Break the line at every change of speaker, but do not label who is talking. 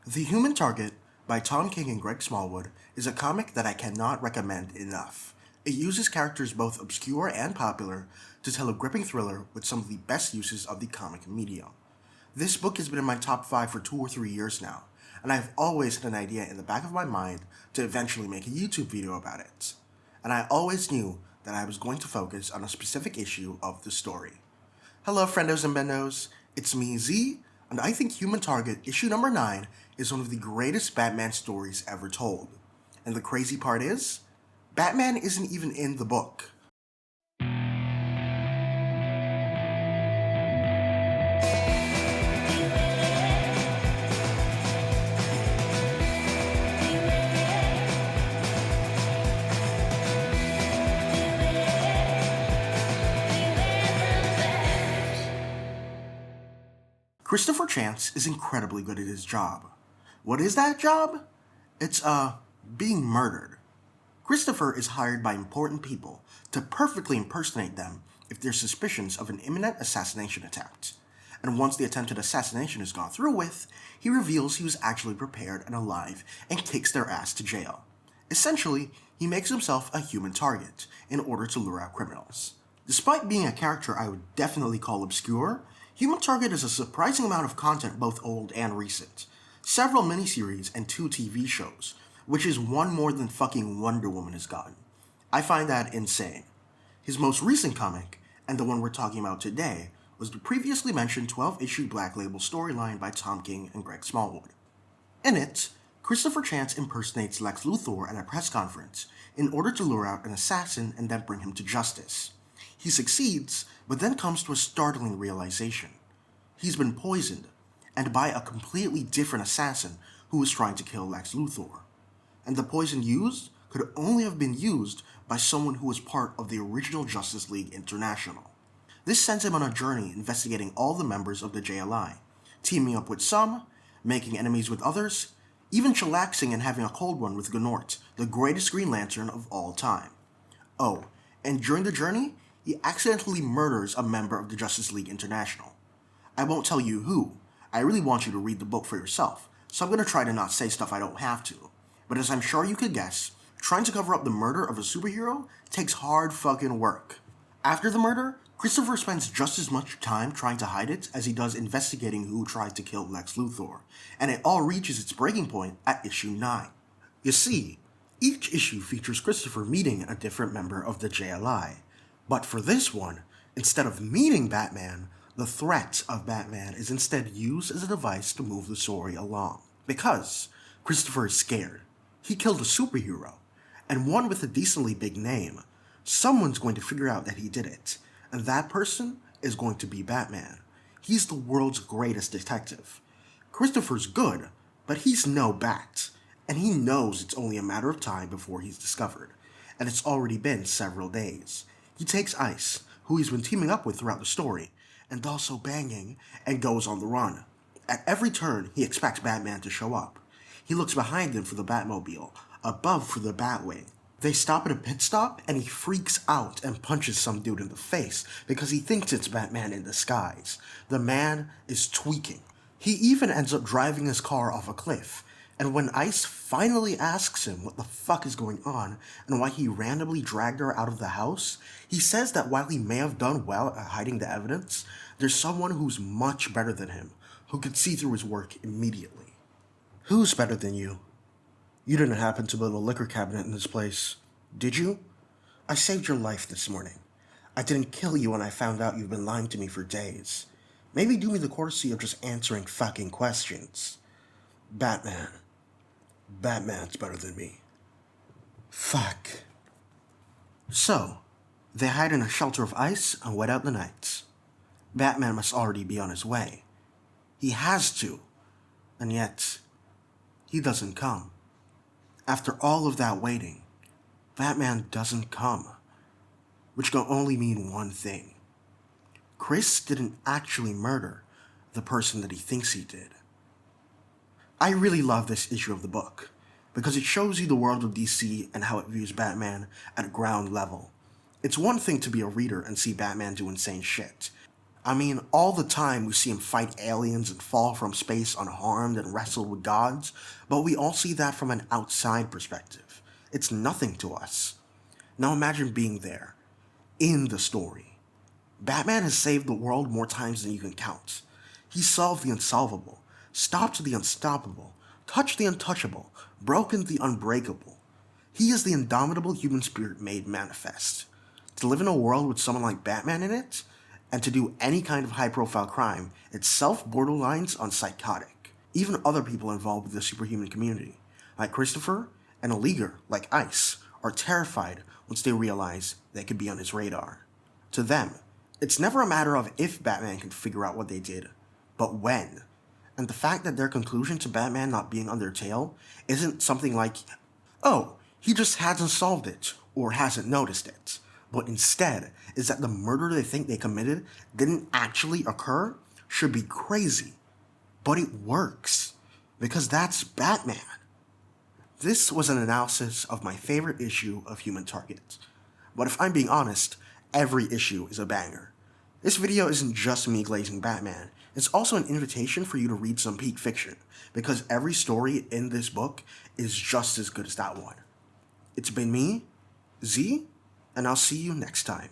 The Human Target by Tom King and Greg Smallwood is a comic that I cannot recommend enough. It uses characters both obscure and popular to tell a gripping thriller with some of the best uses of the comic medium. This book has been in my top 5 for 2 or 3 years now, and I've always had an idea in the back of my mind to eventually make a YouTube video about it. And I always knew that I was going to focus on a specific issue of the story. Hello, friendos and bendos. It's me, Z, and I think Human Target issue number 9 is one of the greatest Batman stories ever told. And the crazy part is, Batman isn't even in the book. Christopher Chance is incredibly good at his job. What is that job? It's, being murdered. Christopher is hired by important people to perfectly impersonate them if there's suspicions of an imminent assassination attempt. And once the attempted assassination is gone through with, he reveals he was actually prepared and alive and kicks their ass to jail. Essentially, he makes himself a human target in order to lure out criminals. Despite being a character I would definitely call obscure, Human Target is a surprising amount of content both old and recent. Several miniseries and 2 TV shows, which is one more than fucking Wonder Woman has gotten. I find that insane. His most recent comic, and the one we're talking about today, was the previously mentioned 12-issue Black Label storyline by Tom King and Greg Smallwood. In it, Christopher Chance impersonates Lex Luthor at a press conference in order to lure out an assassin and then bring him to justice. He succeeds, but then comes to a startling realization. He's been poisoned, and by a completely different assassin who was trying to kill Lex Luthor. And the poison used could only have been used by someone who was part of the original Justice League International. This sends him on a journey investigating all the members of the JLI, teaming up with some, making enemies with others, even chillaxing and having a cold one with Gnort, the greatest Green Lantern of all time. Oh, and during the journey, he accidentally murders a member of the Justice League International. I won't tell you who. I really want you to read the book for yourself, so I'm going to try to not say stuff I don't have to. But as I'm sure you could guess, trying to cover up the murder of a superhero takes hard fucking work. After the murder, Christopher spends just as much time trying to hide it as he does investigating who tried to kill Lex Luthor, and it all reaches its breaking point at issue 9. You see, each issue features Christopher meeting a different member of the JLI. But for this one, instead of meeting Batman, the threat of Batman is instead used as a device to move the story along. Because Christopher is scared. He killed a superhero, and one with a decently big name. Someone's going to figure out that he did it, and that person is going to be Batman. He's the world's greatest detective. Christopher's good, but he's no Bat, and he knows it's only a matter of time before he's discovered, and it's already been several days. He takes Ice, who he's been teaming up with throughout the story, and also banging, and goes on the run. At every turn, he expects Batman to show up. He looks behind him for the Batmobile, above for the Batwing. They stop at a pit stop, and he freaks out and punches some dude in the face because he thinks it's Batman in disguise. The man is tweaking. He even ends up driving his car off a cliff, and when Ice finally asks him what the fuck is going on and why he randomly dragged her out of the house, he says that while he may have done well at hiding the evidence, there's someone who's much better than him, who could see through his work immediately. Who's better than you? You didn't happen to build a liquor cabinet in this place, did you? I saved your life this morning. I didn't kill you when I found out you've been lying to me for days. Maybe do me the courtesy of just answering fucking questions. Batman. Batman's better than me. Fuck. So, they hide in a shelter of ice and wait out the night. Batman must already be on his way. He has to. And yet, he doesn't come. After all of that waiting, Batman doesn't come. Which can only mean one thing. Chris didn't actually murder the person that he thinks he did. I really love this issue of the book, because it shows you the world of DC and how it views Batman at ground level. It's one thing to be a reader and see Batman do insane shit. I mean, all the time we see him fight aliens and fall from space unharmed and wrestle with gods, but we all see that from an outside perspective. It's nothing to us. Now imagine being there, in the story. Batman has saved the world more times than you can count. He solved the unsolvable, stopped the unstoppable, touched the untouchable, broken the unbreakable. He is the indomitable human spirit made manifest. To live in a world with someone like Batman in it, and to do any kind of high-profile crime itself borderlines on psychotic. Even other people involved with the superhuman community, like Christopher and a leaguer like Ice, are terrified once they realize they could be on his radar. To them, it's never a matter of if Batman can figure out what they did, but when. And the fact that their conclusion to Batman not being on their tail isn't something like, oh, he just hasn't solved it, or hasn't noticed it, but instead is that the murder they think they committed didn't actually occur should be crazy. But it works, because that's Batman. This was an analysis of my favorite issue of Human Target. But if I'm being honest, every issue is a banger. This video isn't just me glazing Batman, it's also an invitation for you to read some peak fiction, because every story in this book is just as good as that one. It's been me, Z, and I'll see you next time.